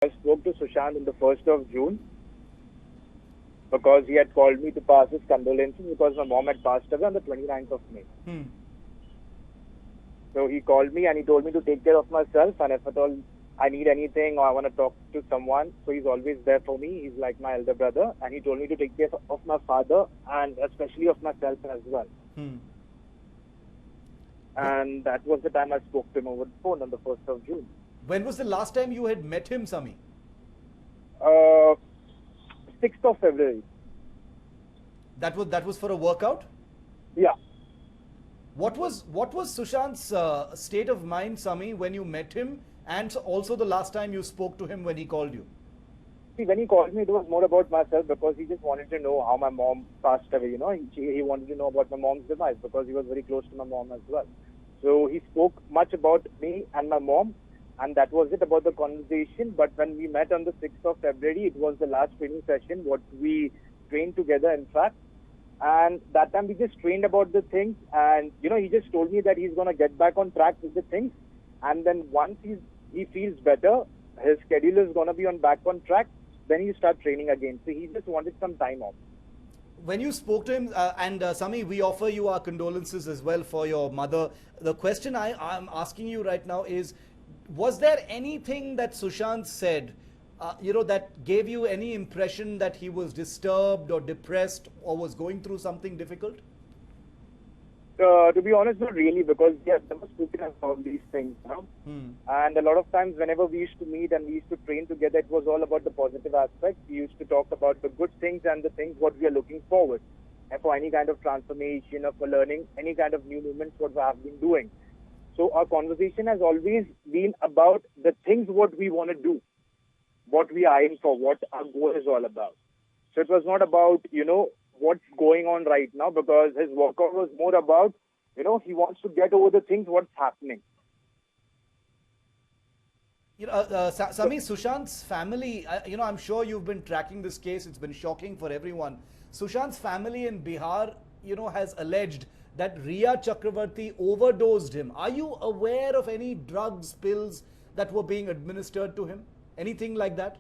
I spoke to Sushant on the 1st of June because he had called me to pass his condolences because my mom had passed away on the 29th of May. So he called me and he told me to take care of myself, and if at all I need anything or I want to talk to someone, so he's always there for me. He's like my elder brother, and he told me to take care of my father and especially of myself as well. And that was the time I spoke to him over the phone on the 1st of June. When was the last time you had met him, Sami? 6th of February. That was for a workout? Yeah. What was Sushant's state of mind, Sami, when you met him, and also the last time you spoke to him when he called you? See, when he called me, it was more about myself because he just wanted to know how my mom passed away. He wanted to know about my mom's demise because he was very close to my mom as well. So he spoke much about me and my mom, and that was it about the conversation. But when we met on the 6th of February, it was the last training session, what we trained together, in fact. And that time we just trained about the things, and he just told me that he's going to get back on track with the things. And then once he feels better, his schedule is going to be back on track, then he start training again. So he just wanted some time off. When you spoke to him, and Sami, we offer you our condolences as well for your mother. The question I'm asking you right now is, was there anything that Sushant said, that gave you any impression that he was disturbed or depressed or was going through something difficult? To be honest, not really, because he has never spoken about these things. And a lot of times whenever we used to meet and we used to train together, it was all about the positive aspects. We used to talk about the good things and the things what we are looking forward and for any kind of transformation or for learning any kind of new movements what we have been doing. So our conversation has always been about the things what we want to do, what we are eyeing for, what our goal is all about. So it was not about, what's going on right now, because his workout was more about, he wants to get over the things what's happening. Sami, Sushant's family, I'm sure you've been tracking this case. It's been shocking for everyone. Sushant's family in Bihar, has alleged that Rhea Chakravarti overdosed him. Are you aware of any drugs, pills that were being administered to him? Anything like that?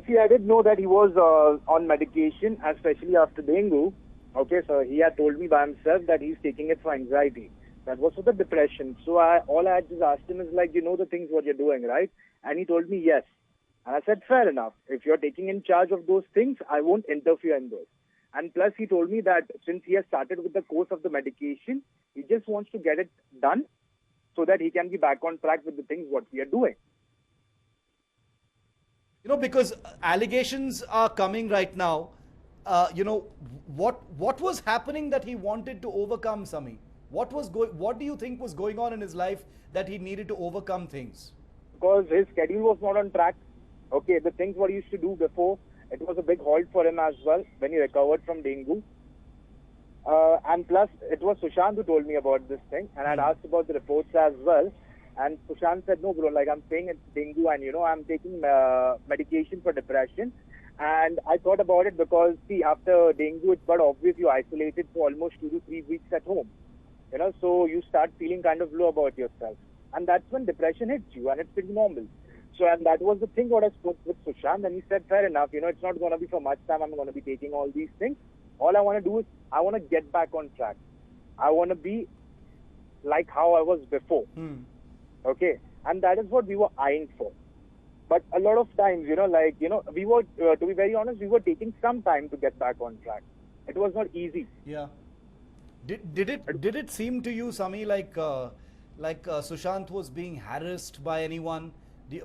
See, I did know that he was on medication, especially after dengue. Okay, so he had told me by himself that he's taking it for anxiety. That was for the depression. So all I had just asked him is like, the things what you're doing, right? And he told me yes. And I said, fair enough. If you're taking in charge of those things, I won't interfere in those. And plus, he told me that since he has started with the course of the medication, he just wants to get it done so that he can be back on track with the things what we are doing. Because allegations are coming right now. What was happening that he wanted to overcome, Sami? What do you think was going on in his life that he needed to overcome things? Because his schedule was not on track. Okay, the things what he used to do before, it was a big halt for him as well when he recovered from dengue. And plus, it was Sushant who told me about this thing, and I'd asked about the reports as well. And Sushant said, no, bro, like I'm saying it's dengue, and I'm taking medication for depression. And I thought about it because, see, after dengue, it's got obvious you isolated for almost 2 to 3 weeks at home. So you start feeling kind of low about yourself. And that's when depression hits you, and it's pretty normal. So, and that was the thing what I spoke with Sushant, and he said, fair enough, it's not going to be for much time I'm going to be taking all these things. All I want to do is, I want to get back on track. I want to be like how I was before. Okay, and that is what we were eyeing for. But a lot of times, we were, to be very honest, we were taking some time to get back on track. It was not easy. Yeah. Did it seem to you, Sami, like Sushant was being harassed by anyone?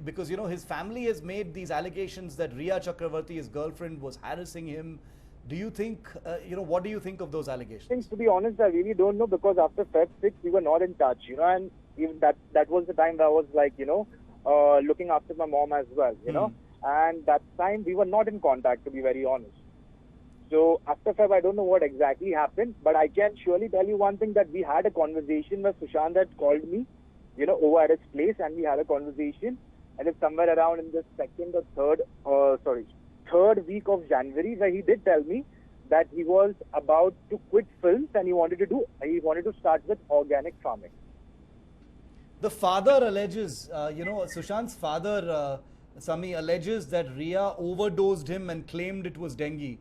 Because, his family has made these allegations that Rhea Chakravarti, his girlfriend, was harassing him. Do you think, what do you think of those allegations? To be honest, I really don't know, because after Feb 6, we were not in touch, and even that was the time that I was like, looking after my mom as well, and that time we were not in contact, to be very honest. So after Feb, I don't know what exactly happened, but I can surely tell you one thing, that we had a conversation where Sushant had called me, over at his place, and we had a conversation, and it's somewhere around in the third week of January, where he did tell me that he was about to quit films and he wanted to start with organic farming. The father alleges, Sushant's father Sami alleges that Rhea overdosed him and claimed it was dengue.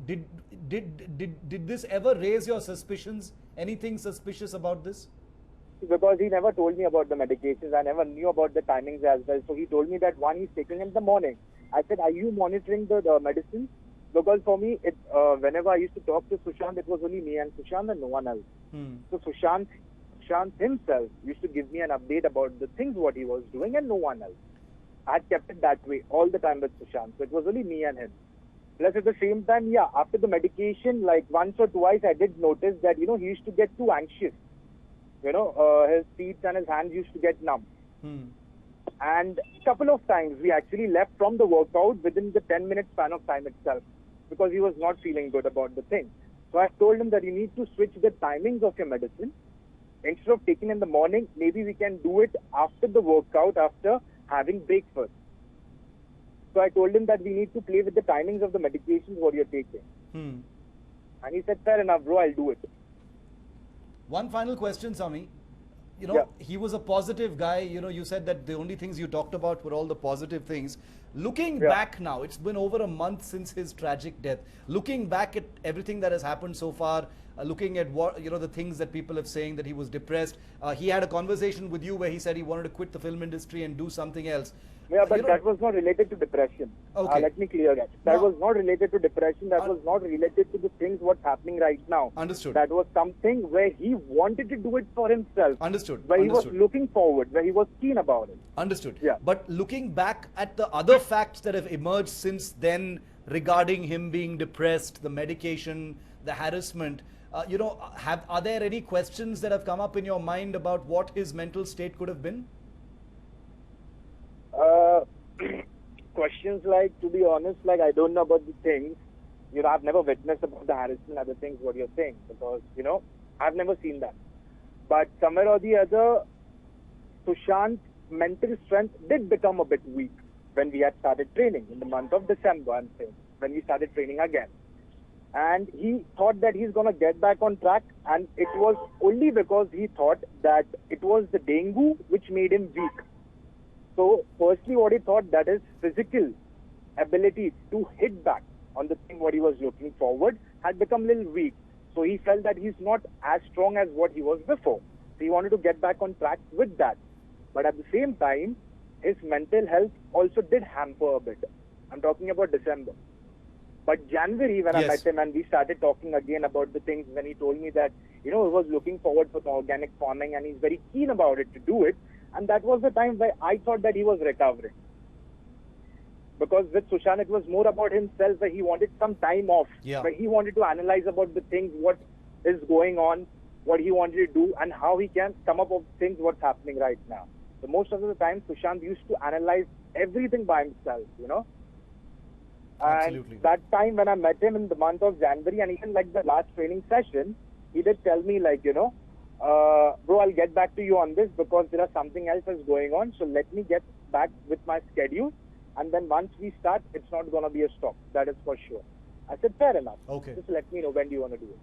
Did, did this ever raise your suspicions? Anything suspicious about this? Because he never told me about the medications. I never knew about the timings as well. So he told me that one he's taking in the morning. I said, are you monitoring the medicine? Because for me, whenever I used to talk to Sushant, it was only me and Sushant and no one else. So Sushant himself used to give me an update about the things what he was doing and no one else. I had kept it that way all the time with Sushant. So it was only me and him. Plus at the same time, yeah, after the medication, like once or twice, I did notice that, he used to get too anxious. His feet and his hands used to get numb. And a couple of times we actually left from the workout within the 10-minute span of time itself because he was not feeling good about the thing. So I told him that you need to switch the timings of your medicine. Instead of taking in the morning, maybe we can do it after the workout, after having breakfast. So I told him that we need to play with the timings of the medications what you're taking. And he said, fair enough, bro, I'll do it. One final question, Sami. He was a positive guy. You said that the only things you talked about were all the positive things. Looking back now, it's been over a month since his tragic death. Looking back at everything that has happened so far, looking at what, the things that people have saying that he was depressed. He had a conversation with you where he said he wanted to quit the film industry and do something else. Yeah, but that was not related to depression. Okay. Let me clear that. That was not related to depression. That was not related to the things what's happening right now. Understood. That was something where he wanted to do it for himself. Understood. Where he was looking forward, where he was keen about it. Understood. Yeah. But looking back at the other facts that have emerged since then regarding him being depressed, the medication, the harassment, are there any questions that have come up in your mind about what his mental state could have been? Questions like, to be honest, like I don't know about the things. I've never witnessed about the harassment, other things what you're saying, because I've never seen that. But somewhere or the other, Sushant's mental strength did become a bit weak when we had started training in the month of December. I'm saying when we started training again, and he thought that he's gonna get back on track, and it was only because he thought that it was the dengue which made him weak. So firstly, what he thought, that his physical ability to hit back on the thing what he was looking forward had become a little weak. So he felt that he's not as strong as what he was before. So he wanted to get back on track with that. But at the same time, his mental health also did hamper a bit. I'm talking about December. But January, when I met him and we started talking again about the things, when he told me that, he was looking forward for the organic farming and he's very keen about it to do it. And that was the time where I thought that he was recovering. Because with Sushant, it was more about himself, where he wanted some time off. Where he wanted to analyze about the things, what is going on, what he wanted to do, and how he can come up with things, what's happening right now. So most of the time, Sushant used to analyze everything by himself, Absolutely. And that time when I met him in the month of January, and even like the last training session, he did tell me like, bro, I'll get back to you on this because there are something else is going on. So let me get back with my schedule. And then once we start, it's not going to be a stop. That is for sure. I said, fair enough. Okay. Just let me know when do you want to do it.